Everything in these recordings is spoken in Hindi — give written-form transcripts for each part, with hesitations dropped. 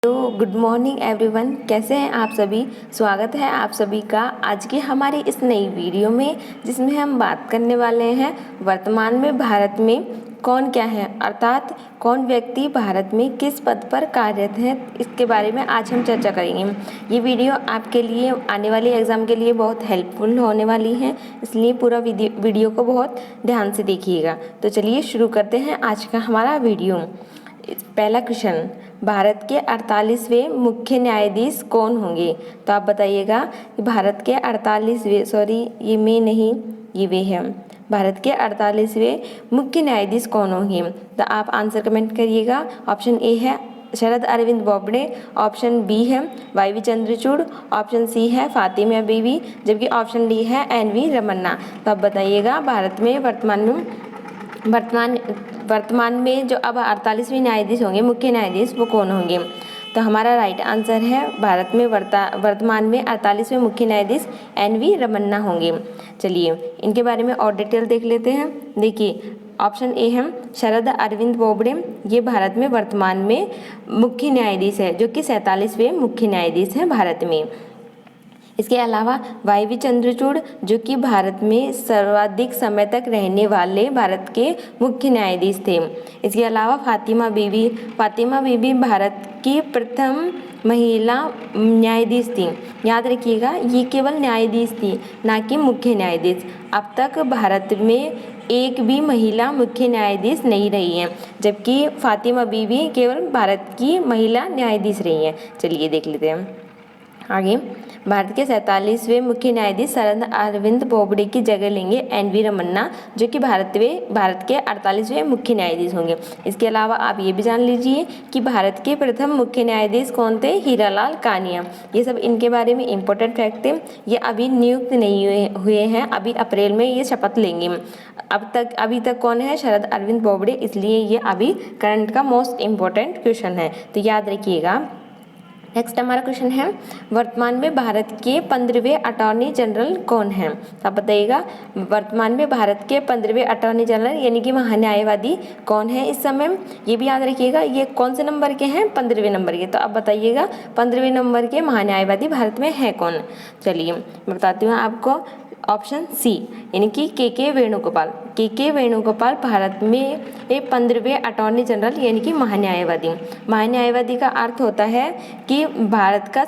तो गुड मॉर्निंग एवरीवन, कैसे हैं आप सभी। स्वागत है आप सभी का आज की हमारी इस नई वीडियो में, जिसमें हम बात करने वाले हैं वर्तमान में भारत में कौन क्या है, अर्थात कौन व्यक्ति भारत में किस पद पर कार्यरत है। इसके बारे में आज हम चर्चा करेंगे। ये वीडियो आपके लिए आने वाले एग्ज़ाम के लिए बहुत हेल्पफुल होने वाली है, इसलिए पूरा वीडियो को बहुत ध्यान से देखिएगा। तो चलिए शुरू करते हैं आज का हमारा वीडियो। पहला क्वेश्चन, भारत के 48वें मुख्य न्यायाधीश कौन होंगे। तो आप बताइएगा कि भारत के 48वें, सॉरी ये में नहीं, ये वे है, भारत के 48वें मुख्य न्यायाधीश कौन होंगे। तो आप आंसर कमेंट करिएगा। ऑप्शन ए है शरद अरविंद बोबडे, ऑप्शन बी है वाई चंद्रचूड़, ऑप्शन सी है फातिमा बीबी, जबकि ऑप्शन डी है एन.वी. रमन्ना। तो आप बताइएगा भारत में वर्तमान में जो अब 48वें न्यायाधीश होंगे, मुख्य न्यायाधीश, वो कौन होंगे। तो हमारा राइट आंसर है भारत में वर्तमान में 48वें मुख्य न्यायाधीश एन.वी. रमन्ना होंगे। चलिए इनके बारे में और डिटेल देख लेते हैं। देखिए ऑप्शन ए है शरद अरविंद बोबडे, ये भारत में वर्तमान में मुख्य न्यायाधीश है, जो कि 47वें मुख्य न्यायाधीश हैं भारत में। इसके अलावा वाई चंद्रचूड़, जो कि भारत में सर्वाधिक समय तक रहने वाले भारत के मुख्य न्यायाधीश थे। इसके अलावा फातिमा बीबी भारत की प्रथम महिला न्यायाधीश थी। याद रखिएगा, ये केवल न्यायाधीश थी, ना कि मुख्य न्यायाधीश। अब तक भारत में एक भी महिला मुख्य न्यायाधीश नहीं रही हैं, जबकि फातिमा बीबी केवल भारत की महिला न्यायाधीश रही हैं। चलिए देख लेते हैं आगे। भारत के 47वें मुख्य न्यायाधीश शरद अरविंद बोबडे की जगह लेंगे एन.वी. रमन्ना, जो कि भारत के 48वें मुख्य न्यायाधीश होंगे। इसके अलावा आप ये भी जान लीजिए कि भारत के प्रथम मुख्य न्यायाधीश कौन थे, हीरालाल कानिया। ये सब इनके बारे में इम्पोर्टेंट फैक्ट थे। ये अभी नियुक्त नहीं हुए हैं, अभी अप्रैल में ये शपथ लेंगे। अभी तक कौन है, शरद अरविंद बोबडे, इसलिए ये अभी करंट का मोस्ट इम्पोर्टेंट क्वेश्चन है, तो याद रखिएगा। नेक्स्ट हमारा क्वेश्चन है वर्तमान में भारत के 15वें अटॉर्नी जनरल कौन हैं। आप बताइएगा वर्तमान में भारत के 15वें अटॉर्नी जनरल यानी कि महान्यायवादी कौन है इस समय। ये भी याद रखिएगा, ये कौन से नंबर के हैं, 15वें नंबर के। तो आप बताइएगा 15वें नंबर के महान्यायवादी भारत में है कौन। चलिए मैं बताती हूँ आपको। ऑप्शन सी यानी कि के वेणुगोपाल भारत में 15वें अटॉर्नी जनरल यानी कि महान्यायवादी का अर्थ होता है कि भारत का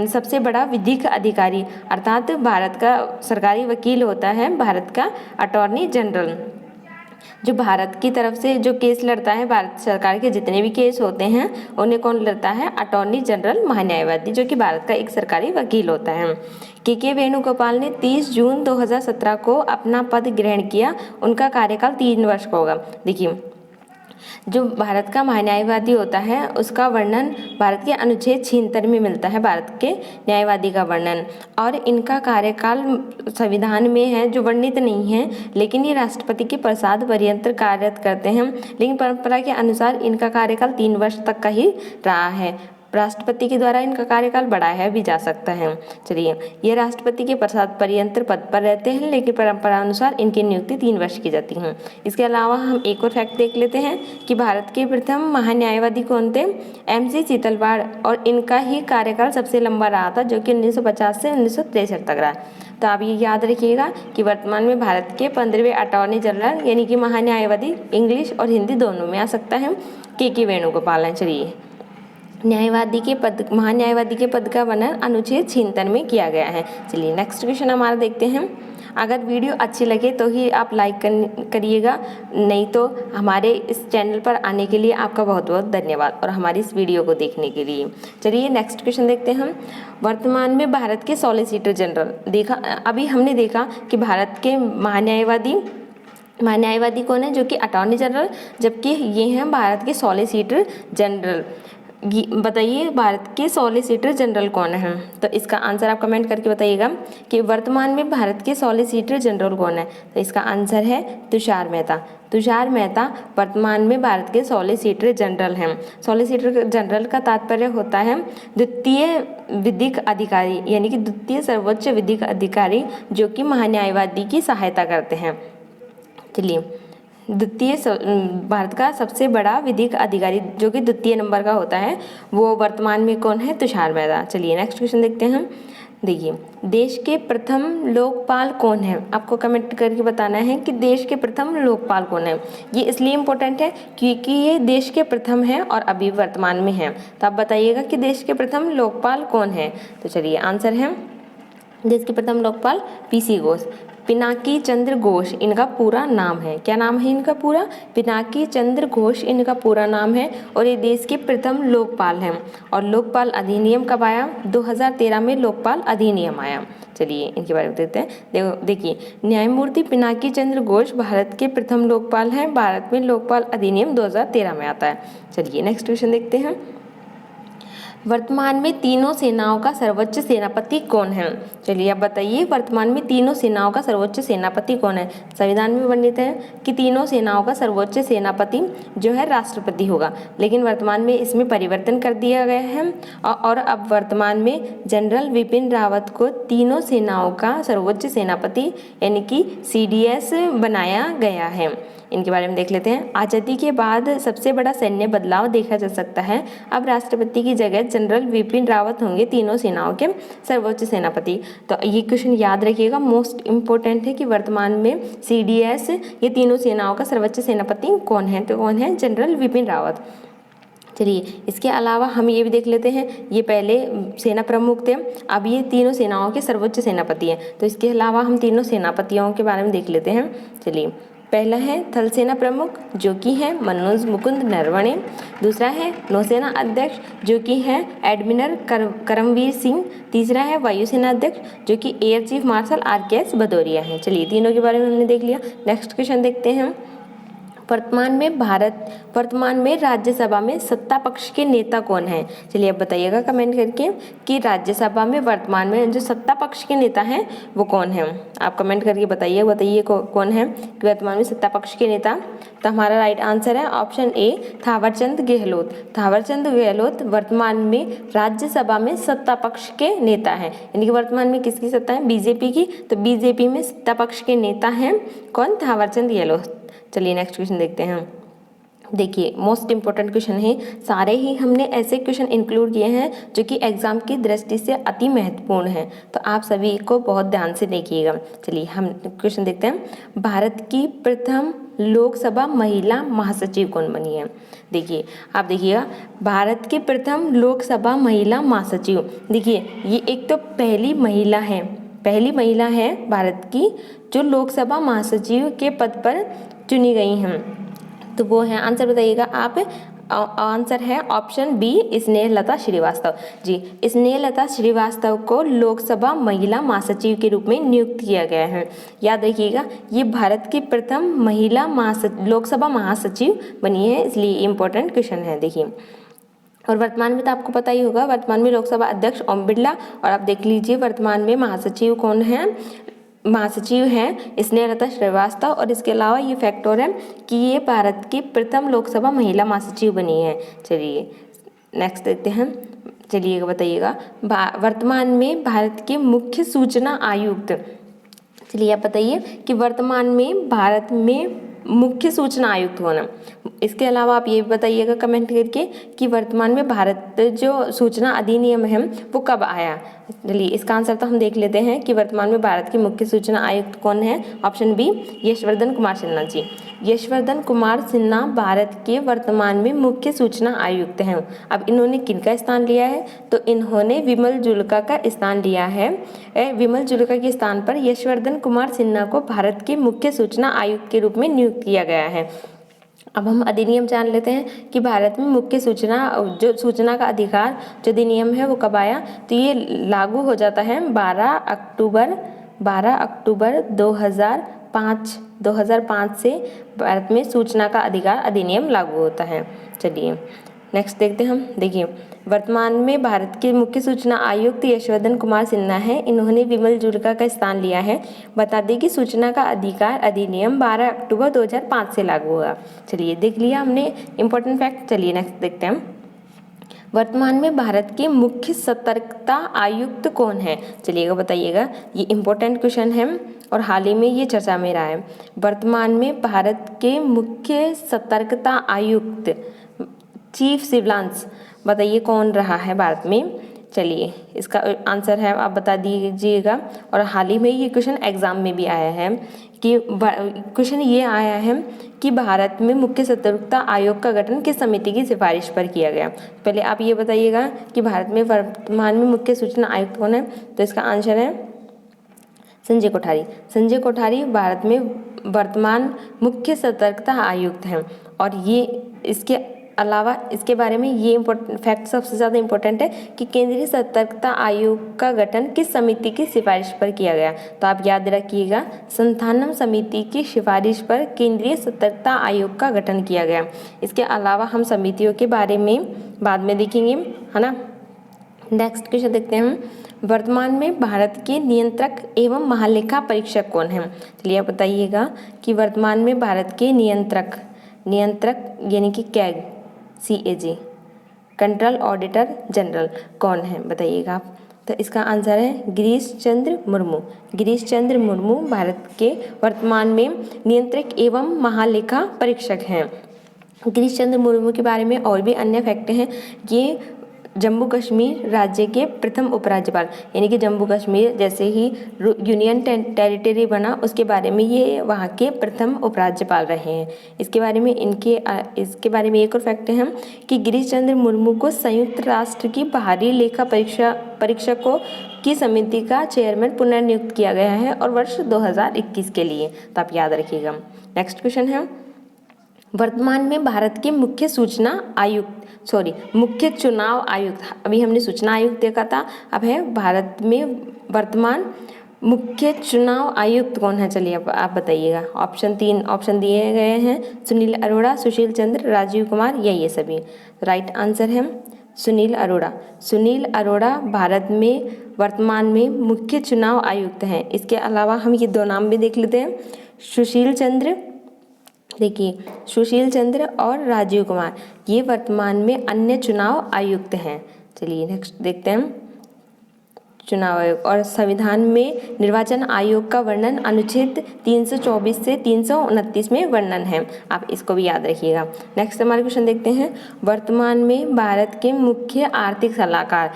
सबसे बड़ा विधिक अधिकारी, अर्थात भारत का सरकारी वकील होता है भारत का अटॉर्नी जनरल। जो भारत की तरफ से जो केस लड़ता है, भारत सरकार के जितने भी केस होते हैं उन्हें कौन लड़ता है, अटॉर्नी जनरल महान्यायवादी, जो कि भारत का एक सरकारी वकील होता है। के वेणुगोपाल ने 30 जून 2017 को अपना पद ग्रहण किया। उनका कार्यकाल 3 वर्ष का होगा। देखिए जो भारत का महान्यायवादी होता है उसका वर्णन भारत के अनुच्छेद 76 में मिलता है, भारत के न्यायवादी का वर्णन। और इनका कार्यकाल संविधान में है जो वर्णित नहीं है, लेकिन ये राष्ट्रपति के प्रसाद पर्यंत कार्यरत करते हैं। लेकिन परंपरा के अनुसार इनका कार्यकाल 3 वर्ष तक का ही रहा है। राष्ट्रपति के द्वारा इनका कार्यकाल बढ़ाया भी जा सकता है। चलिए ये राष्ट्रपति के प्रसाद पर्यंत पद पर रहते हैं, लेकिन परंपरा अनुसार इनकी नियुक्ति 3 वर्ष की जाती है। इसके अलावा हम एक और फैक्ट देख लेते हैं कि भारत के प्रथम महान्यायवादी कौन थे, M.C. चितलवाड़, और इनका ही कार्यकाल सबसे लंबा रहा था, जो कि 1950 से 1963 तक रहा। तो आप ये याद रखिएगा कि वर्तमान में भारत के 15वें अटॉर्नी जनरल यानी कि महान्यायवादी इंग्लिश और हिंदी दोनों में आ सकता है, के वेणुगोपाल हैं। चलिए महान्यायवादी के पद का वर्णन अनुच्छेद 76 में किया गया है। चलिए नेक्स्ट क्वेश्चन हमारा देखते हैं। अगर वीडियो अच्छी लगे तो ही आप लाइक करिएगा, नहीं तो हमारे इस चैनल पर आने के लिए आपका बहुत बहुत धन्यवाद और हमारी इस वीडियो को देखने के लिए। चलिए नेक्स्ट क्वेश्चन देखते हैं हम। वर्तमान में भारत के सॉलिसिटर जनरल अभी हमने देखा कि भारत के महान्यायवादी कौन है, जो कि अटॉर्नी जनरल, जबकि ये हैं भारत के सॉलिसिटर जनरल। बताइए भारत के सॉलिसिटर जनरल कौन है। तो इसका आंसर आप कमेंट करके बताइएगा कि वर्तमान में भारत के सॉलिसिटर जनरल कौन है। तो इसका आंसर है तुषार मेहता वर्तमान में भारत के सॉलिसिटर जनरल हैं। सॉलिसिटर जनरल का तात्पर्य होता है द्वितीय विधिक अधिकारी यानी कि द्वितीय सर्वोच्च विधिक अधिकारी, जो कि महान्यायवादी की सहायता करते हैं। चलिए भारत का सबसे बड़ा विधिक अधिकारी जो कि द्वितीय नंबर का होता है वो वर्तमान में कौन है? तुषार मेहता। चलिए नेक्स्ट क्वेश्चन देखते हैं हम। देखिए, देश के प्रथम लोकपाल कौन है? आपको कमेंट करके बताना है कि देश के प्रथम लोकपाल कौन है। ये इसलिए इम्पोर्टेंट है क्योंकि ये देश के प्रथम है और अभी वर्तमान में है। तो आप बताइएगा कि देश के प्रथम लोकपाल कौन है। तो चलिए आंसर है देश के प्रथम लोकपाल पीसी घोष, पिनाकी चंद्र घोष इनका पूरा नाम है। क्या नाम है इनका पूरा? पिनाकी चंद्र घोष इनका पूरा नाम है और ये देश के प्रथम लोकपाल हैं। और लोकपाल अधिनियम कब आया? 2013 में लोकपाल अधिनियम आया। चलिए इनके बारे में देखते हैं। देखिए, न्यायमूर्ति पिनाकी चंद्र घोष भारत के प्रथम लोकपाल हैं। भारत में लोकपाल अधिनियम 2013 में आता है। चलिए नेक्स्ट क्वेश्चन देखते हैं। वर्तमान में तीनों सेनाओं का सर्वोच्च सेनापति कौन है? चलिए आप बताइए, वर्तमान में तीनों सेनाओं का सर्वोच्च सेनापति कौन है? संविधान में वर्णित है कि तीनों सेनाओं का सर्वोच्च सेनापति जो है राष्ट्रपति होगा, लेकिन वर्तमान में इसमें परिवर्तन कर दिया गया है और अब वर्तमान में जनरल विपिन रावत को तीनों सेनाओं का सर्वोच्च सेनापति यानी कि CDS बनाया गया है। इनके बारे में देख लेते हैं। आज़ादी के बाद सबसे बड़ा सैन्य बदलाव देखा जा सकता है। अब राष्ट्रपति की जगह जनरल विपिन रावत होंगे तीनों सेनाओं के सर्वोच्च सेनापति। तो ये क्वेश्चन याद रखिएगा, मोस्ट इम्पोर्टेंट है कि वर्तमान में CDS ये तीनों सेनाओं का सर्वोच्च सेनापति कौन है? तो कौन है? जनरल विपिन रावत। चलिए इसके अलावा हम ये भी देख लेते हैं, ये पहले सेना प्रमुख थे, अब ये तीनों सेनाओं के सर्वोच्च सेनापति हैं। तो इसके अलावा हम तीनों सेनापतियों के बारे में देख लेते हैं। चलिए, पहला है थल सेना प्रमुख जो कि है मनोज मुकुंद नरवणे। दूसरा है नौसेना अध्यक्ष जो कि है एडमिरल करमवीर सिंह। तीसरा है वायुसेना अध्यक्ष जो कि air chief marshal RKS Bhadauria हैं। चलिए तीनों के बारे में हमने देख लिया। नेक्स्ट क्वेश्चन देखते हैं। वर्तमान में राज्यसभा में सत्ता पक्ष के नेता कौन है? चलिए अब बताइएगा कमेंट करके कि राज्यसभा में वर्तमान में जो सत्ता पक्ष के नेता हैं वो कौन है? आप कमेंट करके बताइए कौन है कि वर्तमान में सत्ता पक्ष के नेता। तो हमारा राइट आंसर है ऑप्शन ए थावरचंद गहलोत। थावरचंद गहलोत वर्तमान में राज्यसभा में सत्ता पक्ष के नेता हैं। यानी कि वर्तमान में किसकी सत्ता है? BJP की। तो BJP में सत्ता पक्ष के नेता हैं कौन? थावरचंद गहलोत। चलिए नेक्स्ट क्वेश्चन देखते हैं। देखिए मोस्ट इंपॉर्टेंट क्वेश्चन है, सारे ही हमने ऐसे क्वेश्चन इंक्लूड किए हैं जो कि एग्जाम की दृष्टि से अति महत्वपूर्ण हैं, तो आप सभी को बहुत ध्यान से देखिएगा। चलिए हम क्वेश्चन देखते हैं। भारत की प्रथम लोकसभा महिला महासचिव कौन बनी है? देखिए आप देखिएगा, भारत के प्रथम लोकसभा महिला महासचिव, देखिए ये एक तो पहली महिला है भारत की जो लोकसभा महासचिव के पद पर चुनी गई हैं। तो वो है, आंसर बताइएगा आप। आंसर है ऑप्शन बी स्नेहलता श्रीवास्तव। जी, स्नेहलता श्रीवास्तव को लोकसभा महिला महासचिव के रूप में नियुक्त किया गया है। याद रखिएगा, ये भारत की प्रथम महिला लोकसभा महासचिव बनी है, इसलिए इम्पोर्टेंट क्वेश्चन है। देखिए, और वर्तमान में तो आपको पता ही होगा, वर्तमान में लोकसभा अध्यक्ष ओम बिरला, और आप देख लीजिए वर्तमान में महासचिव कौन है? महासचिव हैं स्नेहलता श्रीवास्तव। और इसके अलावा ये फैक्टर है कि ये भारत की प्रथम लोकसभा महिला महासचिव बनी है। चलिए नेक्स्ट देखते हैं। चलिए बताइएगा, वर्तमान में भारत के मुख्य सूचना आयुक्त, चलिए आप बताइए कि वर्तमान में भारत में मुख्य सूचना आयुक्त होना। इसके अलावा आप ये भी बताइएगा कमेंट करके कि वर्तमान में भारत जो सूचना अधिनियम है वो कब आया। चलिए इसका आंसर तो हम देख लेते हैं कि वर्तमान में भारत के मुख्य सूचना आयुक्त कौन है? Option B Yashvardhan Kumar Sinha ji. यशवर्धन कुमार सिन्हा भारत के वर्तमान में मुख्य सूचना आयुक्त हैं। अब इन्होंने किनका स्थान लिया है? तो इन्होंने विमल जुल्का का स्थान लिया है। विमल जुल्का के स्थान पर यशवर्धन कुमार सिन्हा को भारत के मुख्य सूचना आयुक्त के रूप में नियुक्त किया गया है। अब हम अधिनियम जान लेते हैं कि भारत में मुख्य सूचना का अधिकार जो अधिनियम है वो कब आया। तो ये लागू हो जाता है 12 अक्टूबर 2005 से भारत में सूचना का अधिकार अधिनियम लागू होता है। चलिए नेक्स्ट देखते हैं हम। देखिए वर्तमान में भारत के मुख्य सूचना आयुक्त यशवर्धन कुमार सिन्हा हैं। इन्होंने विमल जुल्का का स्थान लिया है। बता दें कि सूचना का अधिकार अधिनियम 12 अक्टूबर 2005 से लागू हुआ। चलिए देख लिया हमने इंपॉर्टेंट फैक्ट। चलिए नेक्स्ट देखते हैं हम। वर्तमान में भारत के मुख्य सतर्कता आयुक्त कौन है? चलिएगा बताइएगा, ये इम्पोर्टेंट क्वेश्चन है और हाल ही में ये चर्चा में रहा है। वर्तमान में भारत के मुख्य सतर्कता आयुक्त, चीफ सिविलांस, बताइए कौन रहा है भारत में? चलिए इसका आंसर है, आप बता दीजिएगा। और हाल ही में ये क्वेश्चन एग्जाम में भी आया है कि क्वेश्चन ये आया है कि भारत में मुख्य सतर्कता आयोग का गठन किस समिति की सिफारिश पर किया गया। पहले आप ये बताइएगा कि भारत में वर्तमान में मुख्य सूचना आयुक्त कौन है? तो इसका आंसर है संजय कोठारी। संजय कोठारी भारत में वर्तमान मुख्य सतर्कता आयुक्त हैं। और ये इसके अलावा इसके बारे में ये फैक्ट सबसे ज़्यादा इम्पोर्टेंट है कि केंद्रीय सतर्कता आयोग का गठन किस समिति की सिफारिश पर किया गया। तो आप याद रखिएगा, संथानम समिति की सिफारिश पर केंद्रीय सतर्कता आयोग का गठन किया गया। इसके अलावा हम समितियों के बारे में बाद में देखेंगे, है ना। नेक्स्ट क्वेश्चन देखते हैं हम, वर्तमान में भारत के नियंत्रक एवं महालेखा परीक्षक कौन है? चलिए आप बताइएगा कि वर्तमान में भारत के नियंत्रक यानी कि CAG, CAG, control auditor general, कौन है बताइएगा आप? तो इसका आंसर है गिरीश चंद्र मुर्मू। गिरीश चंद्र मुर्मू भारत के वर्तमान में नियंत्रक एवं महालेखा परीक्षक हैं। गिरीश चंद्र मुर्मू के बारे में और भी अन्य फैक्ट हैं। ये जम्मू कश्मीर राज्य के प्रथम उपराज्यपाल, यानी कि जम्मू कश्मीर जैसे ही यूनियन टेरिटरी बना उसके बारे में ये वहाँ के प्रथम उपराज्यपाल रहे हैं। इसके बारे में एक और फैक्ट है कि गिरीश चंद्र मुर्मू को संयुक्त राष्ट्र की बाहरी लेखा परीक्षकों की समिति का चेयरमैन पुनर्नियुक्त किया गया है और वर्ष 2021 के लिए। तो आप याद रखिएगा। नेक्स्ट क्वेश्चन है, वर्तमान में भारत के मुख्य चुनाव आयुक्त, अभी हमने सूचना आयुक्त देखा था, अब है भारत में वर्तमान मुख्य चुनाव आयुक्त कौन है? चलिए आप बताइएगा। तीन ऑप्शन दिए गए हैं, सुनील अरोड़ा, सुशील चंद्र, राजीव कुमार या ये सभी। राइट आंसर है सुनील अरोड़ा। सुनील अरोड़ा भारत में वर्तमान में मुख्य चुनाव आयुक्त हैं। इसके अलावा हम ये दो नाम भी देख लेते हैं, सुशील चंद्र और राजीव कुमार, ये वर्तमान में अन्य चुनाव आयुक्त हैं। चलिए नेक्स्ट देखते हैं, चुनाव आयोग और संविधान में निर्वाचन आयोग का वर्णन अनुच्छेद 324 से 329 में वर्णन है। आप इसको भी याद रखिएगा। नेक्स्ट हमारे क्वेश्चन देखते हैं, वर्तमान में भारत के मुख्य आर्थिक सलाहकार,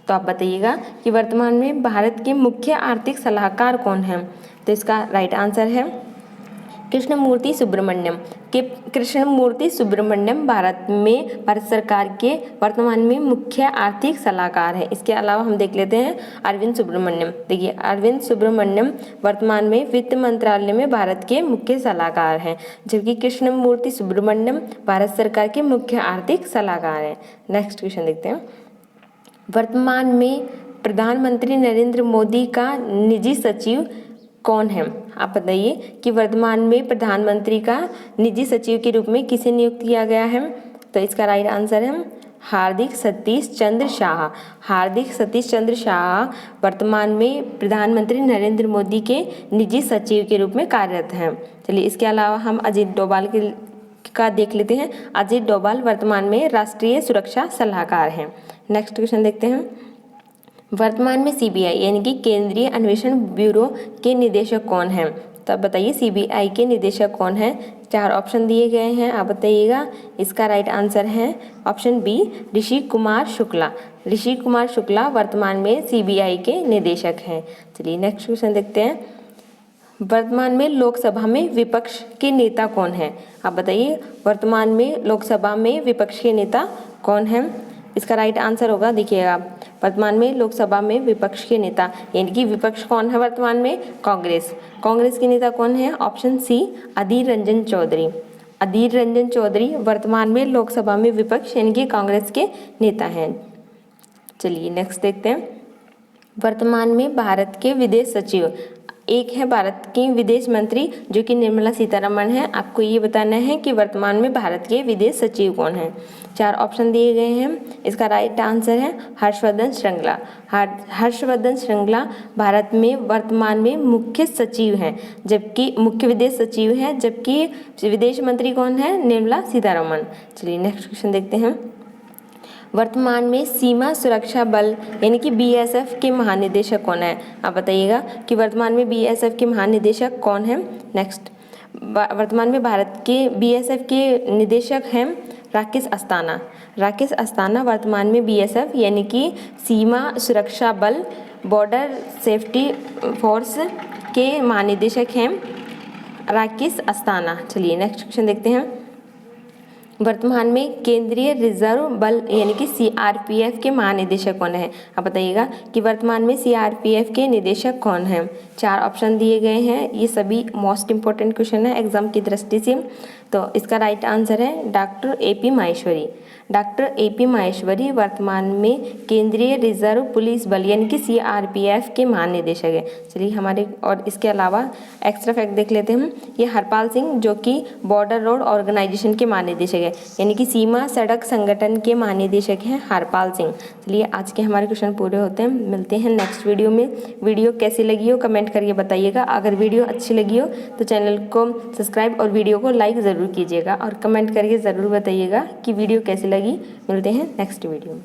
तो आप बताइएगा कि वर्तमान में भारत के मुख्य आर्थिक सलाहकार कौन हैं? तो इसका राइट आंसर है कृष्णमूर्ति सुब्रमण्यम भारत सरकार के वर्तमान में मुख्य आर्थिक सलाहकार है। इसके अलावा हम देख लेते हैं अरविंद सुब्रमण्यम। देखिए अरविंद सुब्रमण्यम वर्तमान में वित्त मंत्रालय में भारत के मुख्य सलाहकार हैं, जबकि कृष्णमूर्ति सुब्रमण्यम भारत सरकार के मुख्य आर्थिक सलाहकार हैं। नेक्स्ट क्वेश्चन देखते हैं, वर्तमान में प्रधानमंत्री नरेंद्र मोदी का निजी सचिव कौन है? आप बताइए कि वर्तमान में प्रधानमंत्री का निजी सचिव के रूप में किसे नियुक्त किया गया है? तो इसका राइट आंसर है हार्दिक सतीश चंद्र शाह। हार्दिक सतीश चंद्र शाह वर्तमान में प्रधानमंत्री नरेंद्र मोदी के निजी सचिव के रूप में कार्यरत हैं। चलिए इसके अलावा हम अजीत डोभाल का देख लेते हैं। अजीत डोभाल वर्तमान में राष्ट्रीय सुरक्षा सलाहकार हैं। नेक्स्ट क्वेश्चन देखते हैं, वर्तमान में CBI यानी कि केंद्रीय अन्वेषण ब्यूरो के निदेशक कौन हैं? तो आप बताइए CBI के निदेशक कौन हैं? 4 ऑप्शन दिए गए हैं, आप बताइएगा। इसका राइट आंसर है ऑप्शन बी, ऋषि कुमार शुक्ला। ऋषि कुमार शुक्ला वर्तमान में CBI के निदेशक हैं। चलिए नेक्स्ट क्वेश्चन देखते हैं, वर्तमान में लोकसभा में विपक्ष के नेता कौन है? आप बताइए वर्तमान में लोकसभा में विपक्ष के नेता कौन हैं? इसका राइट आंसर होगा, देखिएगा वर्तमान में लोकसभा में विपक्ष के नेता यानी कि विपक्ष कौन है वर्तमान में? कांग्रेस के नेता कौन है? Option C, Adhir Ranjan Chaudhary. अधीर रंजन चौधरी वर्तमान में लोकसभा में विपक्ष यानी कि कांग्रेस के नेता हैं। चलिए नेक्स्ट देखते हैं, वर्तमान में भारत के विदेश सचिव, एक है भारत की विदेश मंत्री जो कि निर्मला सीतारमण है। आपको ये बताना है कि वर्तमान में भारत के विदेश सचिव कौन हैं। 4 ऑप्शन दिए गए हैं, इसका राइट आंसर है हर्षवर्धन श्रृंगला। हर्षवर्धन श्रृंगला भारत में वर्तमान में मुख्य सचिव हैं, जबकि मुख्य विदेश सचिव हैं, जबकि विदेश मंत्री कौन है? निर्मला सीतारमण। चलिए नेक्स्ट क्वेश्चन देखते हैं, वर्तमान में सीमा सुरक्षा बल यानी कि बीएसएफ के महानिदेशक कौन है? आप बताइएगा कि वर्तमान में बीएसएफ के महानिदेशक कौन है। नेक्स्ट, वर्तमान में भारत के बीएसएफ के निदेशक हैं राकेश अस्थाना। राकेश अस्थाना वर्तमान में बीएसएफ यानी कि सीमा सुरक्षा बल बॉर्डर सेफ्टी फोर्स के महानिदेशक हैं राकेश अस्थाना। चलिए नेक्स्ट क्वेश्चन देखते हैं। वर्तमान में केंद्रीय रिजर्व बल यानी कि सीआरपीएफ के महानिदेशक कौन है? आप बताइएगा कि वर्तमान में सीआरपीएफ के निदेशक कौन हैं। 4 ऑप्शन दिए गए हैं, ये सभी मोस्ट इंपॉर्टेंट क्वेश्चन है एग्जाम की दृष्टि से। तो इसका राइट आंसर है doctor AP Maheshwari. Doctor AP Maheshwari वर्तमान में केंद्रीय रिजर्व पुलिस बल यानी कि सीआरपीएफ के महानिदेशक है। चलिए हमारे और इसके अलावा एक्स्ट्रा फैक्ट देख लेते हैं। ये हरपाल सिंह जो कि बॉर्डर रोड ऑर्गेनाइजेशन के महानिदेशक है यानी कि सीमा सड़क संगठन के महानिदेशक हैं हरपाल सिंह। चलिए आज के हमारे क्वेश्चन पूरे होते हैं, मिलते हैं नेक्स्ट वीडियो में। वीडियो कैसी लगी हो कमेंट करके बताइएगा। अगर वीडियो अच्छी लगी हो तो चैनल को सब्सक्राइब और वीडियो को लाइक ज़रूर कीजिएगा और कमेंट करके ज़रूर बताइएगा कि वीडियो कैसी लगी। मिलते हैं नेक्स्ट वीडियो में।